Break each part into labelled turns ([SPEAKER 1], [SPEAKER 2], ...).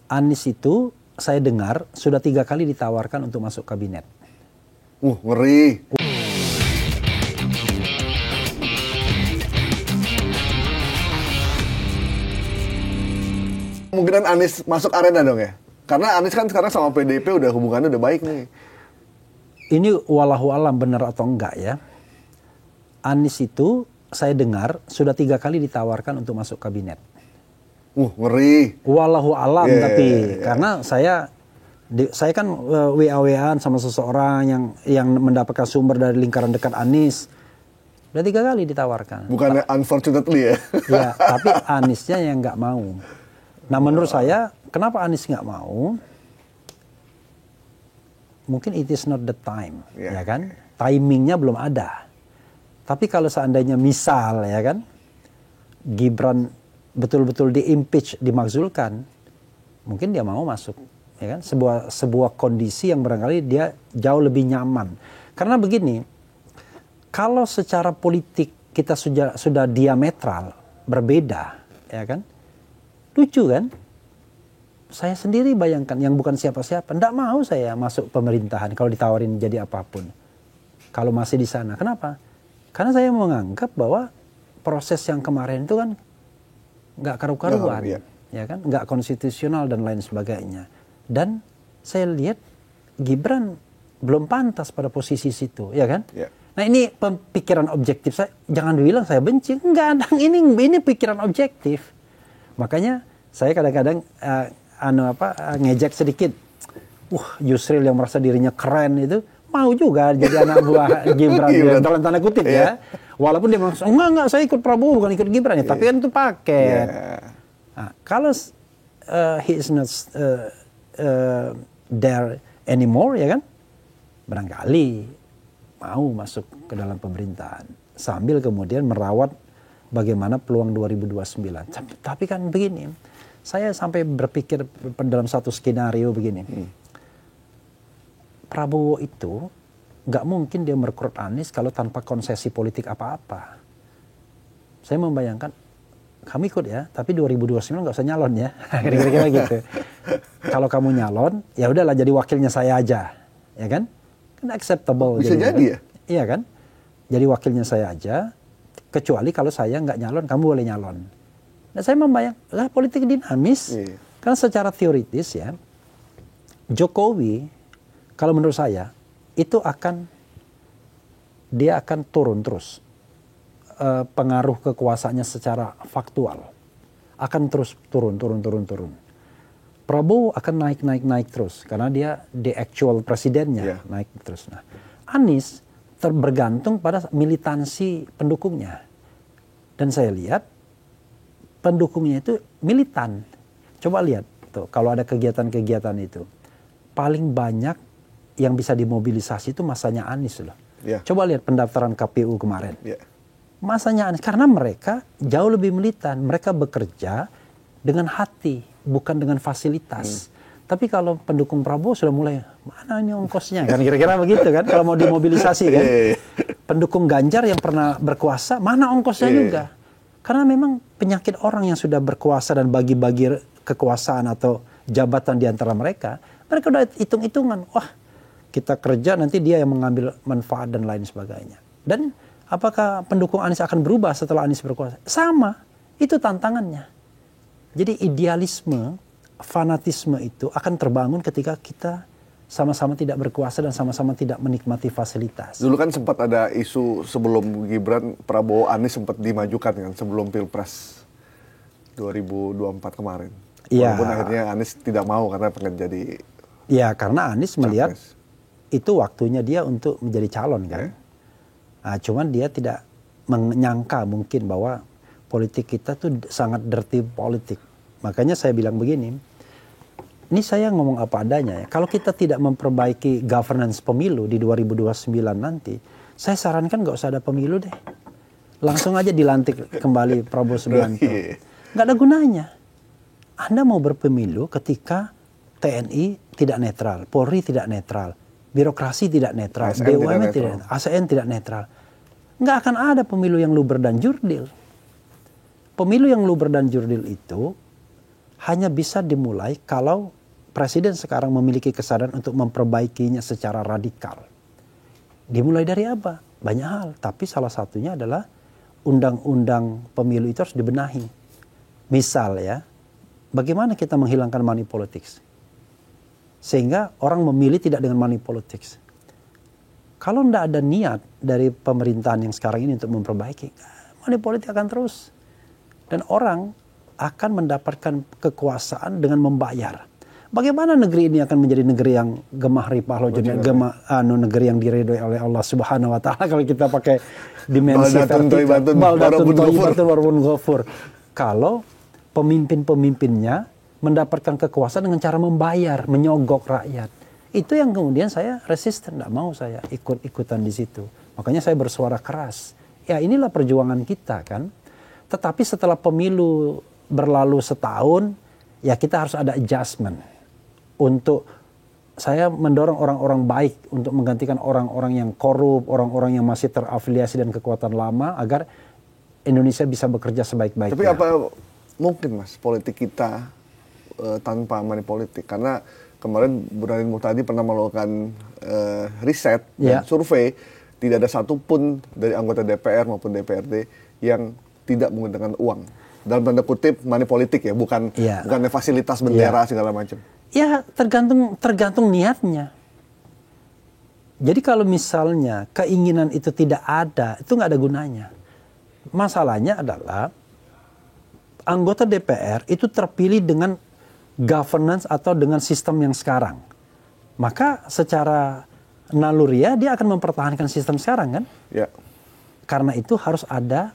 [SPEAKER 1] Anies itu saya dengar sudah 3 kali ditawarkan untuk masuk kabinet.
[SPEAKER 2] Ngeri. Kemungkinan Anies masuk arena dong ya? Karena Anies kan sekarang sama PDIP udah hubungannya udah baik nih.
[SPEAKER 1] Ini walahu alam benar atau enggak ya. Anies itu saya dengar sudah 3 kali ditawarkan untuk masuk kabinet.
[SPEAKER 2] Ngeri.
[SPEAKER 1] Walahu alam tapi karena saya kan WA-WAan sama seseorang yang mendapatkan sumber dari lingkaran dekat Anies. Udah 3 kali ditawarkan.
[SPEAKER 2] Bukannya unfortunately ya?
[SPEAKER 1] Ya, tapi Aniesnya yang nggak mau. Nah menurut saya, kenapa Anies nggak mau? Mungkin it is not the time, ya kan? Timingnya belum ada. Tapi kalau seandainya misal, ya kan, Gibran betul-betul di-impeach, dimakzulkan, mungkin dia mau masuk, ya kan? Sebuah kondisi yang barangkali dia jauh lebih nyaman. Karena begini, kalau secara politik kita sudah diametral, berbeda, ya kan? Lucu kan? Saya sendiri bayangkan yang bukan siapa-siapa, enggak mau saya masuk pemerintahan kalau ditawarin jadi apapun. Kalau masih di sana. Kenapa? Karena saya menganggap bahwa proses yang kemarin itu kan nggak karu-karuan, ya kan? Nggak konstitusional dan lain sebagainya. Dan saya lihat Gibran belum pantas pada posisi situ, ya kan? Nah ini pikiran objektif saya, jangan dibilang saya benci, enggak, ini pikiran objektif. Makanya saya kadang-kadang ngejek sedikit. Yusril yang merasa dirinya keren itu mau juga jadi anak buah Gibran dalam tanda kutip ya. Walaupun dia maksud enggak saya ikut Prabowo bukan ikut Gibran ya, tapi kan itu paket. Nah, kalau he is not there anymore ya kan, barangkali mau masuk ke dalam pemerintahan sambil kemudian merawat bagaimana peluang 2029. Tapi kan begini, saya sampai berpikir dalam satu skenario begini. Prabowo itu nggak mungkin dia merekrut Anies kalau tanpa konsesi politik apa-apa. Saya membayangkan, kamu ikut ya, tapi 2029 nggak usah nyalon ya. Kira-kira gitu. Kalau kamu nyalon, ya udahlah jadi wakilnya saya aja. Ya kan? Kan acceptable.
[SPEAKER 2] Bisa jadi ya?
[SPEAKER 1] Iya kan? Jadi wakilnya saya aja. Kecuali kalau saya nggak nyalon, kamu boleh nyalon. Nah saya membayangkan, politik dinamis. Karena secara teoritis ya, Jokowi, kalau menurut saya, itu dia akan turun terus. Pengaruh kekuasaannya secara faktual. Akan terus turun. Prabowo akan naik terus. Karena dia the actual presidennya naik terus. Nah, Anies bergantung pada militansi pendukungnya. Dan saya lihat pendukungnya itu militan. Coba lihat tuh kalau ada kegiatan-kegiatan itu. Paling banyak yang bisa dimobilisasi itu masanya Anies loh. Coba lihat pendaftaran KPU kemarin. Masanya Anies karena mereka jauh lebih militan. Mereka bekerja dengan hati, bukan dengan fasilitas. Tapi kalau pendukung Prabowo sudah mulai, mana ini ongkosnya? Kan kira-kira begitu kan, kalau mau dimobilisasi kan. Pendukung Ganjar yang pernah berkuasa, mana ongkosnya juga. Karena memang penyakit orang yang sudah berkuasa dan bagi-bagi kekuasaan atau jabatan di antara mereka udah hitung-hitungan. Wah, kita kerja nanti dia yang mengambil manfaat dan lain sebagainya. Dan apakah pendukung Anies akan berubah setelah Anies berkuasa? Sama, itu tantangannya. Jadi idealisme, fanatisme itu akan terbangun ketika kita sama-sama tidak berkuasa dan sama-sama tidak menikmati fasilitas.
[SPEAKER 2] Dulu kan sempat ada isu sebelum Gibran, Prabowo, Anies sempat dimajukan kan sebelum Pilpres 2024 kemarin. Walaupun akhirnya Anies tidak mau karena pengen jadi.
[SPEAKER 1] Ya karena Anies melihat itu waktunya dia untuk menjadi calon kan. Nah, cuman dia tidak menyangka mungkin bahwa politik kita tuh sangat dirty politik. Makanya saya bilang begini, ini saya ngomong apa adanya ya. Kalau kita tidak memperbaiki governance pemilu di 2029 nanti, saya sarankan nggak usah ada pemilu deh. Langsung aja dilantik kembali Prabowo Subianto. Nggak ada gunanya. Anda mau berpemilu ketika TNI tidak netral, Polri tidak netral, birokrasi tidak netral, BUMN tidak netral, ASN tidak netral. Nggak akan ada pemilu yang luber dan jurdil. Pemilu yang luber dan jurdil itu hanya bisa dimulai kalau presiden sekarang memiliki kesadaran untuk memperbaikinya secara radikal. Dimulai dari apa? Banyak hal, tapi salah satunya adalah undang-undang pemilu itu harus dibenahi. Misal ya, bagaimana kita menghilangkan money politics? Sehingga orang memilih tidak dengan money politics. Kalau tidak ada niat dari pemerintahan yang sekarang ini untuk memperbaiki, money politik akan terus. Dan orang akan mendapatkan kekuasaan dengan membayar. Bagaimana negeri ini akan menjadi negeri yang gemah ripah loh, negeri yang diridhoi oleh Allah Subhanahu wa taala kalau kita pakai dimensi baldatun ghafur. Kalau pemimpin-pemimpinnya mendapatkan kekuasaan dengan cara membayar, menyogok rakyat. Itu yang kemudian saya resisten, tidak mau saya ikut-ikutan di situ. Makanya saya bersuara keras. Ya inilah perjuangan kita kan. Tetapi setelah pemilu berlalu setahun, ya kita harus ada adjustment. Untuk saya mendorong orang-orang baik untuk menggantikan orang-orang yang korup, orang-orang yang masih terafiliasi dan kekuatan lama agar Indonesia bisa bekerja sebaik-baiknya.
[SPEAKER 2] Tapi apa mungkin Mas politik kita tanpa money politik? Karena kemarin Burhanuddin Muhtadi pernah melakukan riset dan survei, tidak ada satupun dari anggota DPR maupun DPRD yang tidak menggunakan uang. Dalam tanda kutip money politik ya, bukan fasilitas bendera segala macam.
[SPEAKER 1] Ya tergantung niatnya. Jadi kalau misalnya keinginan itu tidak ada, itu nggak ada gunanya. Masalahnya adalah anggota DPR itu terpilih dengan governance atau dengan sistem yang sekarang. Maka secara naluriah dia akan mempertahankan sistem sekarang kan?
[SPEAKER 2] Ya.
[SPEAKER 1] Karena itu harus ada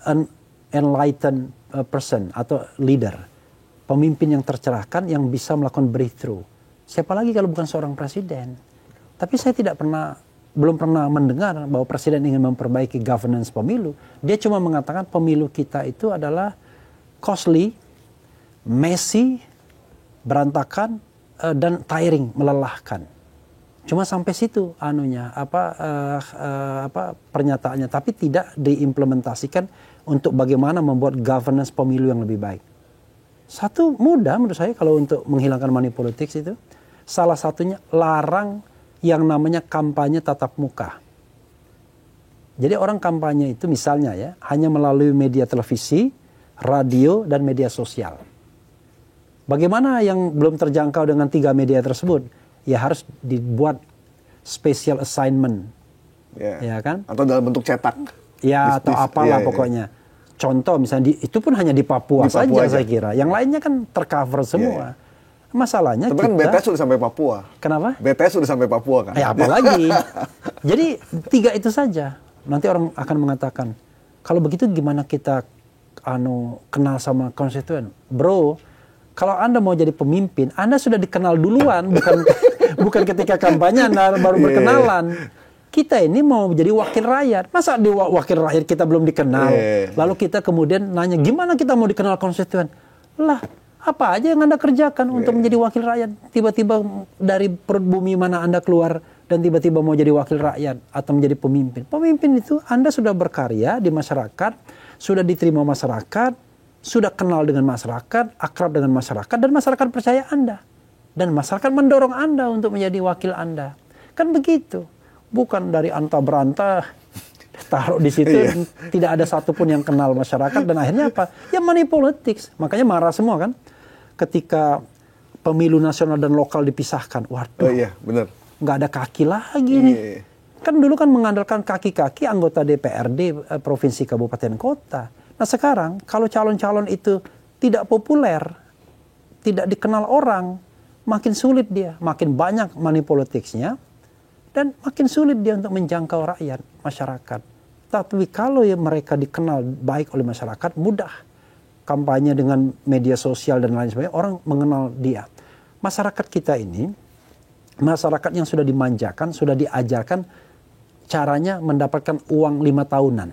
[SPEAKER 1] an enlightened person atau leader. Pemimpin yang tercerahkan yang bisa melakukan breakthrough. Siapa lagi kalau bukan seorang presiden? Tapi saya belum pernah mendengar bahwa presiden ingin memperbaiki governance pemilu. Dia cuma mengatakan pemilu kita itu adalah costly, messy, berantakan, dan tiring, melelahkan. Cuma sampai situ pernyataannya, tapi tidak diimplementasikan untuk bagaimana membuat governance pemilu yang lebih baik. Satu mudah menurut saya kalau untuk menghilangkan money politics itu, salah satunya larang yang namanya kampanye tatap muka. Jadi orang kampanye itu misalnya ya hanya melalui media televisi, radio, dan media sosial. Bagaimana yang belum terjangkau dengan 3 media tersebut? Ya harus dibuat special assignment, ya kan?
[SPEAKER 2] Atau dalam bentuk cetak.
[SPEAKER 1] Ya atau apalah pokoknya. Contoh misalnya itu pun hanya di Papua saja saya kira. Yang lainnya kan tercover semua. Masalahnya
[SPEAKER 2] tapi kan BTS sudah sampai Papua.
[SPEAKER 1] Kenapa?
[SPEAKER 2] BTS sudah sampai Papua kan.
[SPEAKER 1] Apalagi. Jadi 3 itu saja. Nanti orang akan mengatakan, kalau begitu gimana kita kenal sama konstituen? Bro, kalau Anda mau jadi pemimpin, Anda sudah dikenal duluan, bukan ketika kampanye Anda baru berkenalan. Kita ini mau jadi wakil rakyat. Masa di wakil rakyat kita belum dikenal? Lalu kita kemudian nanya, gimana kita mau dikenal konstituen? Lah, apa aja yang Anda kerjakan untuk menjadi wakil rakyat? Tiba-tiba dari perut bumi mana Anda keluar dan tiba-tiba mau jadi wakil rakyat atau menjadi pemimpin. Pemimpin itu Anda sudah berkarya di masyarakat, sudah diterima masyarakat, sudah kenal dengan masyarakat, akrab dengan masyarakat, dan masyarakat percaya Anda. Dan masyarakat mendorong Anda untuk menjadi wakil Anda. Kan begitu. Bukan dari anta berantah, taruh di situ, tidak ada satupun yang kenal masyarakat, dan akhirnya apa? Ya money politics. Makanya marah semua kan. Ketika pemilu nasional dan lokal dipisahkan. Waduh,
[SPEAKER 2] benar.
[SPEAKER 1] Nggak ada kaki lagi nih. Kan dulu kan mengandalkan kaki-kaki anggota DPRD provinsi, kabupaten, kota. Nah sekarang kalau calon-calon itu tidak populer, tidak dikenal orang, makin sulit dia, makin banyak money politicsnya, dan makin sulit dia untuk menjangkau rakyat, masyarakat. Tapi kalau mereka dikenal baik oleh masyarakat, mudah. Kampanye dengan media sosial dan lain sebagainya, orang mengenal dia. Masyarakat kita ini, masyarakat yang sudah dimanjakan, sudah diajarkan caranya mendapatkan uang 5 tahunan.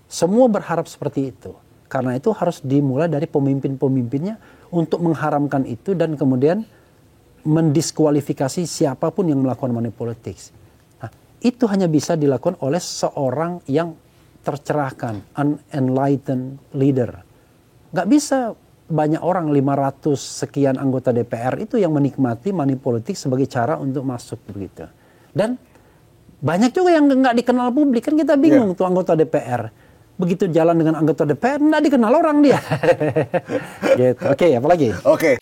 [SPEAKER 1] Semua berharap seperti itu. Karena itu harus dimulai dari pemimpin-pemimpinnya untuk mengharamkan itu dan kemudian mendiskualifikasi siapapun yang melakukan money politics. Nah, itu hanya bisa dilakukan oleh seorang yang tercerahkan, unenlightened leader. Nggak bisa banyak orang 500 sekian anggota DPR itu yang menikmati money politik sebagai cara untuk masuk begitu. Dan banyak juga yang nggak dikenal publik, kan kita bingung tuh anggota DPR. Begitu jalan dengan anggota DPR nggak dikenal orang dia. Gitu. Oke, apalagi?
[SPEAKER 2] Oke.